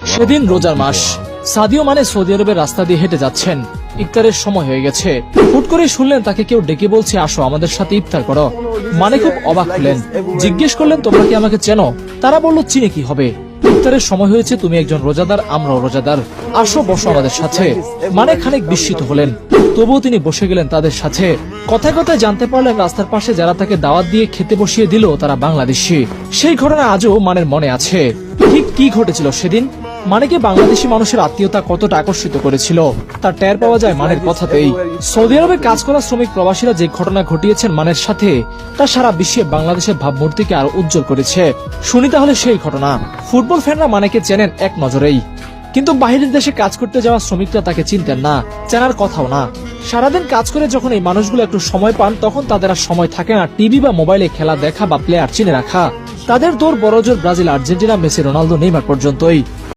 সেদিন রোজার মাস। Sadio Mane Saudi আরবের রাস্তা দিয়ে হেঁটে যাচ্ছেন। ইফতারের সময় হয়ে গেছে। হুট করে শুনলেন তাকে কেউ ডেকে বলছে, আসো আমাদের সাথে ইফতার করো। মানে খুব অবাক হলেন। জিজ্ঞেস করলেন, তোমরা কি আমাকে চেনো? তারা বলল, চিনে কি হবে, ইফতারের সময় হয়েছে, তুমি একজন রোজাদার, আমরাও রোজাদার, আসো বসো আমাদের সাথে। মানে খানিক বিস্মিত হলেন, তবুও তিনি বসে গেলেন তাদের সাথে। কথায় কথায় জানতে পারলেন রাস্তার পাশে যারা তাকে দাওয়াত দিয়ে খেতে বসিয়ে দিল তারা বাংলাদেশি। সেই ঘটনা আজও মানের মনে আছে। ঠিক কি ঘটেছিল সেদিন? মানেকে বাংলাদেশি মানুষের আত্মীয়তা কতটা আকর্ষিত করেছিল তার টের পাওয়া যায় মানের কথাতেই। সৌদি আরবে কাজ করা শ্রমিক প্রবাসীরা যে ঘটনা ঘটিয়েছেন মানের সাথে, তা সারা বিশ্বে বাংলাদেশের ভাবমূর্তিকে আরো উজ্জ্বল করেছে। শুনি তাহলে সেই ঘটনা। ফুটবল ফ্যানরা মানেকে চেনেন এক নজরেই, কিন্তু বাহিরের দেশে কাজ করতে যাওয়া শ্রমিকরা তাকে চিনতেন না, চেনার কথাও না। সারাদিন কাজ করে যখন এই মানুষগুলো একটু সময় পান, তখন তাদের আর সময় থাকে না টিভি বা মোবাইলে খেলা দেখা বা প্লেয়ার চিনে রাখা। তাদের দৌড় বড়জোর Brazil, Argentina, Messi, Ronaldo, Neymar পর্যন্তই।